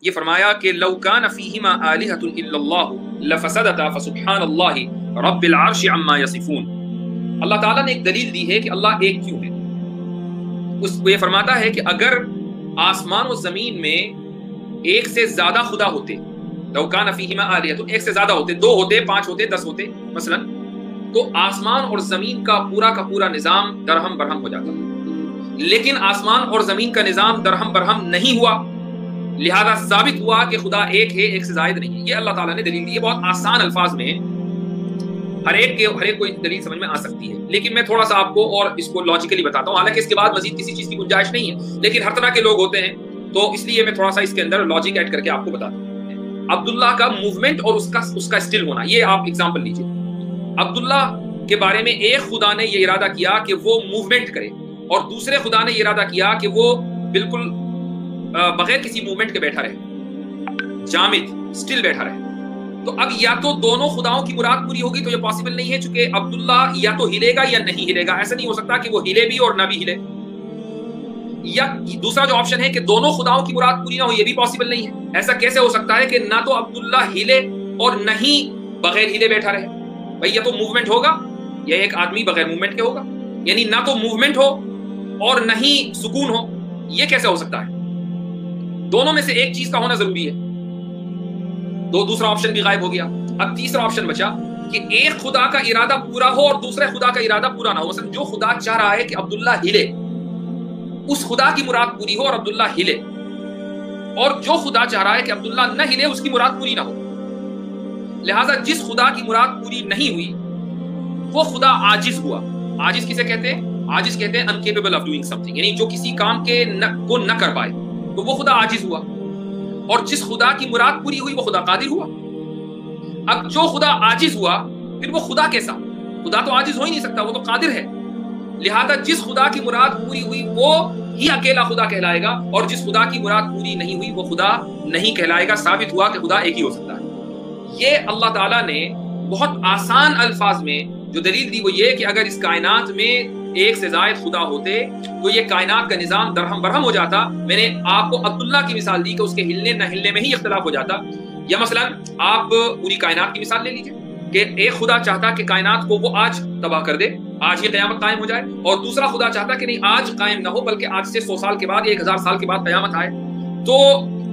یہ فرمایا کہ لو کان فیہما آلہۃ الا اللہ لفسدتا فسبحان اللہ رب العرش عما یصفون۔ اللہ تعالیٰ نے ایک دلیل دی ہے کہ اللہ ایک کیوں ہے۔ اس کو یہ فرماتا ہے کہ اگر آسمان و زمین میں ایک سے زیادہ خدا ہوتے، لو کان فیہما آلہۃ، ایک سے زیادہ ہوتے، 2 ہوتے، 5 ہوتے، 10 ہوتے مثلا، تو آسمان اور زمین کا پورا نظام درہم برہم ہو جاتا۔ لیکن آسمان اور زمین کا نظام درہم برہم نہیں ہوا، لہذا ثابت ہوا کہ خدا ایک ہے، ایک سے زائد نہیں ہے۔ یہ اللہ تعالیٰ نے دلیل دی ہے، بہت آسان الفاظ میں، ہر ایک کو دلیل سمجھ میں آ سکتی ہے، لیکن میں تھوڑا سا آپ کو اور اس کو لاجیکلی بتاتا ہوں، حالانکہ اس کے بعد مزید کسی چیز کی گنجائش نہیں ہے، لیکن ہر طرح کے لوگ ہوتے ہیں تو اس لیے میں تھوڑا سا اس کے اندر لاجک ایڈ کر کے آپ کو بتاتا ہوں۔ عبداللہ کا موومنٹ اور اس کا اسٹل ہونا، یہ آپ ایگزامپل لیجئے۔ عبداللہ کے بارے میں ایک خدا نے یہ ارادہ کیا کہ وہ موومنٹ کرے، اور دوسرے خدا نے یہ ارادہ کیا کہ وہ بالکل بغیر کسی موومنٹ کے بیٹھا رہے، جامد اسٹل بیٹھا رہے۔ تو اب یا تو دونوں خداؤں کی مراد پوری ہوگی، تو یہ پاسبل نہیں ہے، چونکہ عبداللہ یا تو ہلے گا یا نہیں ہلے گا، ایسا نہیں ہو سکتا کہ وہ ہلے بھی اور نہ بھی ہلے۔ یا دوسرا جو آپشن ہے کہ دونوں خداؤں کی مراد پوری نہ ہو، یہ بھی پاسبل نہیں ہے۔ ایسا کیسے ہو سکتا ہے کہ نہ تو عبداللہ ہلے اور نہ ہی بغیر ہلے بیٹھا رہے؟ بھائی یا تو موومنٹ ہوگا یا ایک آدمی بغیر موومنٹ کے ہوگا، یعنی نہ تو موومنٹ ہو اور نہ ہی سکون ہو، یہ کیسے ہو سکتا ہے؟ دونوں میں سے ایک چیز کا ہونا ضروری ہے، دوسرا آپشن بھی غائب ہو گیا۔ اب تیسرا آپشن بچا کہ ایک خدا کا ارادہ پورا ہو اور دوسرے خدا کا ارادہ پورا نہ ہو۔ مثلا جو خدا چاہ رہا ہے کہ عبداللہ ہلے، اس خدا کی مراد پوری ہو اور عبداللہ ہلے، اور جو خدا چاہ رہا ہے کہ عبداللہ نہ ہلے، اس کی مراد پوری نہ ہو۔ لہٰذا جس خدا کی مراد پوری نہیں ہوئی وہ خدا عاجز ہوا۔ عاجز کسے کہتے ہیں؟ عاجز کہتے ہیں incapable of doing some thing, یعنی جو کسی کام کو نہ کر پائے، تو وہ خدا عاجز ہوا۔ اور جس خدا کی مراد پوری ہوئی وہ خدا قادر ہوا۔ اب جو خدا عاجز ہوا پھر وہ خدا کیسا؟ خدا تو عاجز ہو ہی نہیں سکتا، وہ تو قادر ہے۔ لہذا جس خدا کی مراد پوری ہوئی وہ ہی اکیلا خدا کہلائے گا، اور جس خدا کی مراد پوری نہیں ہوئی وہ خدا نہیں کہلائے گا۔ ثابت ہوا کہ خدا ایک ہی ہو سکتا ہے۔ یہ اللہ تعالیٰ نے بہت آسان الفاظ میں جو دلیل دی وہ یہ کہ اگر اس کائنات میں ایک سے زائد خدا ہوتے تو یہ کائنات کا نظام درہم برہم ہو جاتا۔ میں نے آپ کو عبداللہ کی مثال دی کہ اس کے ہلنے نہ ہلنے میں ہی اختلاف ہو جاتا۔ یا مثلا آپ پوری کائنات کی مثال لے لیجیے کہ ایک خدا چاہتا کہ کائنات کو وہ آج تباہ کر دے، آج ہی قیامت قائم ہو جائے، اور دوسرا خدا چاہتا کہ نہیں آج قائم نہ ہو بلکہ آج سے 100 سال کے بعد 1000 سال کے بعد قیامت آئے۔ تو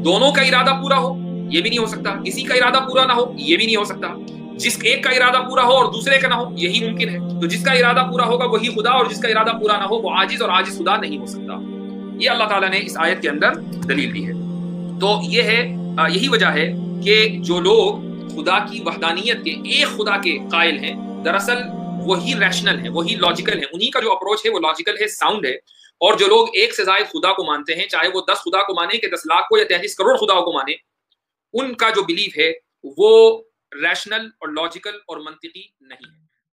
دونوں کا ارادہ پورا ہو یہ بھی نہیں ہو سکتا، کسی کا ارادہ پورا نہ ہو یہ بھی نہیں ہو سکتا، جس ایک کا ارادہ پورا ہو اور دوسرے کا نہ ہو یہی ممکن ہے۔ تو جس کا ارادہ پورا ہوگا وہی خدا، اور جس کا ارادہ پورا نہ ہو وہ عاجز، اور عاجز خدا نہیں ہو سکتا۔ یہ اللہ تعالیٰ نے اس آیت کے اندر دلیل دی ہے۔ تو یہ ہے، یہی وجہ ہے کہ جو لوگ خدا کی وحدانیت کے ایک خدا کے قائل ہیں دراصل وہی ریشنل ہیں، وہی لاجیکل ہیں، انہی کا جو اپروچ ہے وہ لاجیکل ہے، ساؤنڈ ہے۔ اور جو لوگ ایک سے زائد خدا کو مانتے ہیں، چاہے وہ 10 خدا کو مانیں کہ 10 لاکھ کو یا 33 کروڑ خدا کو مانیں، ان کا جو بلیف ہے وہ ریشنل اور لاجیکل اور منطقی نہیں ہے۔